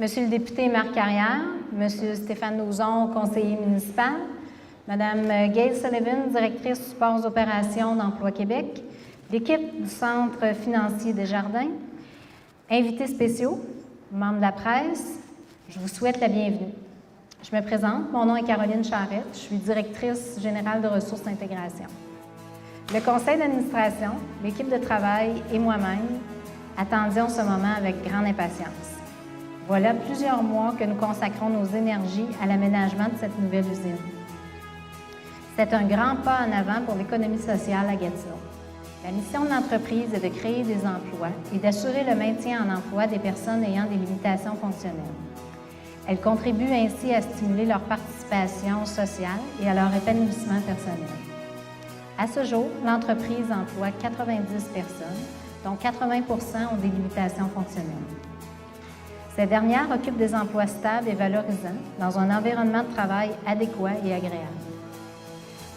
Monsieur le député Marc Carrière, Monsieur Stéphane Lauzon, conseiller municipal, Madame Gail Sullivan, directrice support aux opérations d'Emploi Québec, l'équipe du Centre financier Desjardins, invités spéciaux, membres de la presse, je vous souhaite la bienvenue. Je me présente, mon nom est Caroline Charette, je suis directrice générale de ressources d'intégration. Le conseil d'administration, l'équipe de travail et moi-même attendions ce moment avec grande impatience. Voilà plusieurs mois que nous consacrons nos énergies à l'aménagement de cette nouvelle usine. C'est un grand pas en avant pour l'économie sociale à Gatineau. La mission de l'entreprise est de créer des emplois et d'assurer le maintien en emploi des personnes ayant des limitations fonctionnelles. Elle contribue ainsi à stimuler leur participation sociale et à leur épanouissement personnel. À ce jour, l'entreprise emploie 90 personnes, dont 80 % ont des limitations fonctionnelles. Ces dernières occupent des emplois stables et valorisants dans un environnement de travail adéquat et agréable.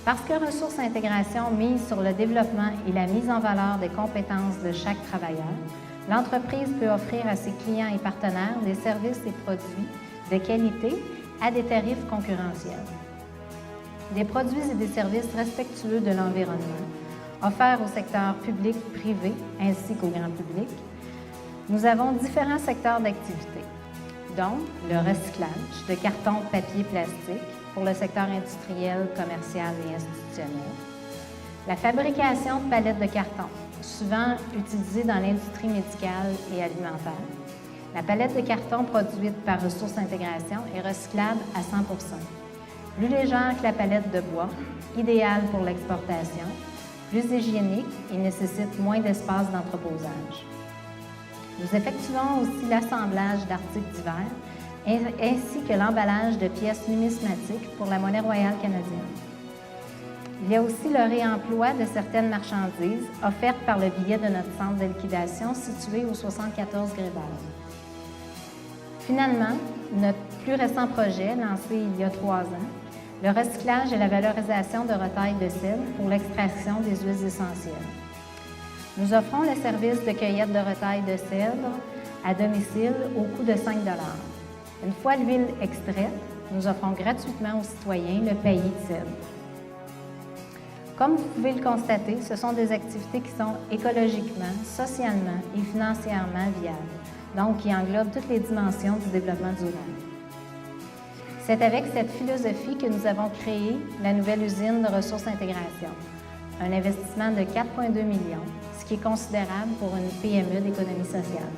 Parce que Ressources Intégration mise sur le développement et la mise en valeur des compétences de chaque travailleur, l'entreprise peut offrir à ses clients et partenaires des services et produits de qualité à des tarifs concurrentiels. Des produits et des services respectueux de l'environnement, offerts au secteur public, privé ainsi qu'au grand public. Nous avons différents secteurs d'activité, dont le recyclage de cartons, papier, plastique pour le secteur industriel, commercial et institutionnel, la fabrication de palettes de carton, souvent utilisées dans l'industrie médicale et alimentaire. La palette de carton produite par Ressources Intégration est recyclable à 100 %. Plus légère que la palette de bois, idéale pour l'exportation, plus hygiénique et nécessite moins d'espace d'entreposage. Nous effectuons aussi l'assemblage d'articles divers ainsi que l'emballage de pièces numismatiques pour la monnaie royale canadienne. Il y a aussi le réemploi de certaines marchandises offertes par le biais de notre centre de liquidation situé au 74 Grébert. Finalement, notre plus récent projet, lancé il y a 3 ans, le recyclage et la valorisation de retailles de cèdre pour l'extraction des huiles essentielles. Nous offrons le service de cueillette de retailles de cèdre à domicile au coût de 5 $. Une fois l'huile extraite, nous offrons gratuitement aux citoyens le paillis de cèdre. Comme vous pouvez le constater, ce sont des activités qui sont écologiquement, socialement et financièrement viables, donc qui englobent toutes les dimensions du développement durable. C'est avec cette philosophie que nous avons créé la nouvelle usine de Ressources Intégration, un investissement de 4,2 millions, ce qui est considérable pour une PME d'économie sociale.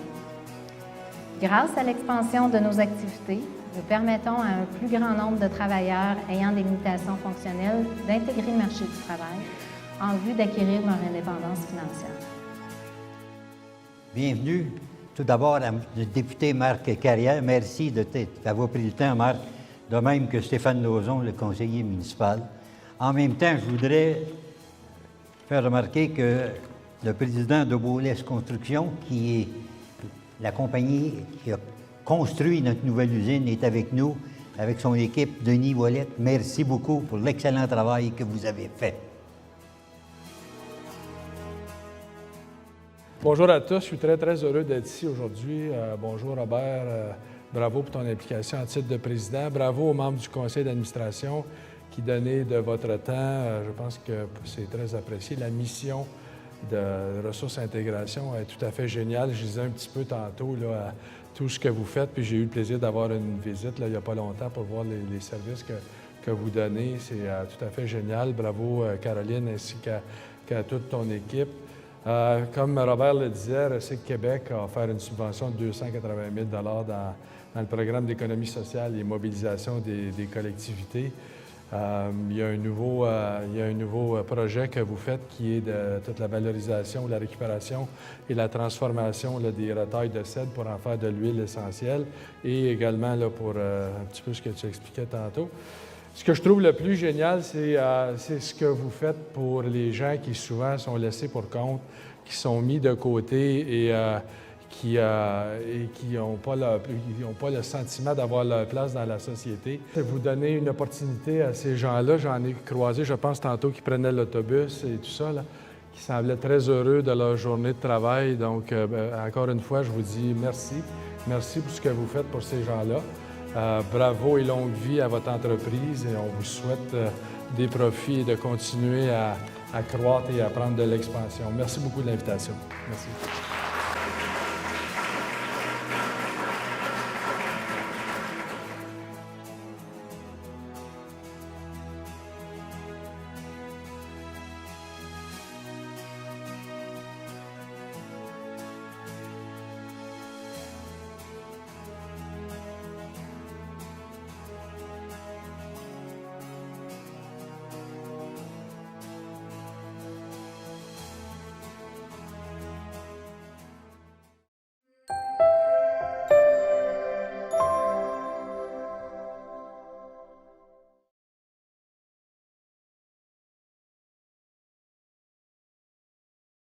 Grâce à l'expansion de nos activités, nous permettons à un plus grand nombre de travailleurs ayant des limitations fonctionnelles d'intégrer le marché du travail en vue d'acquérir leur indépendance financière. Bienvenue. Tout d'abord, à le député Marc Carrière. Merci d'avoir pris le temps, Marc, de même que Stéphane Lauzon, le conseiller municipal. En même temps, je voudrais faire remarquer que le président de Beaulès Construction, qui est la compagnie qui a construit notre nouvelle usine, est avec nous, avec son équipe, Denis Ouellette. Merci beaucoup pour l'excellent travail que vous avez fait. Bonjour à tous, je suis très heureux d'être ici aujourd'hui. Bonjour Robert, bravo pour ton implication en titre de président. Bravo aux membres du conseil d'administration qui donnaient de votre temps. Je pense que c'est très apprécié. La mission de Ressources Intégration est tout à fait géniale. Je disais un petit peu tantôt là, à tout ce que vous faites, puis j'ai eu le plaisir d'avoir une visite là, il n'y a pas longtemps pour voir les services que vous donnez. C'est tout à fait génial. Bravo Caroline ainsi qu'à toute ton équipe. Comme Robert le disait, Recyc Québec a offert une subvention de 280 000 $ dans le programme d'économie sociale et mobilisation des collectivités. Il y a un nouveau projet que vous faites qui est de toute la valorisation, la récupération et la transformation là, des retailles de cèdre pour en faire de l'huile essentielle et également là, pour un petit peu ce que tu expliquais tantôt. Ce que je trouve le plus génial, c'est ce que vous faites pour les gens qui souvent sont laissés pour compte, qui sont mis de côté et qui n'ont pas le sentiment d'avoir leur place dans la société. Vous donnez une opportunité à ces gens-là. J'en ai croisé, je pense, tantôt, qui prenaient l'autobus et tout ça, là, qui semblaient très heureux de leur journée de travail. Donc, encore une fois, je vous dis merci. Merci pour ce que vous faites pour ces gens-là. Bravo et longue vie à votre entreprise et on vous souhaite des profits et de continuer à croître et à prendre de l'expansion. Merci beaucoup de l'invitation. Merci.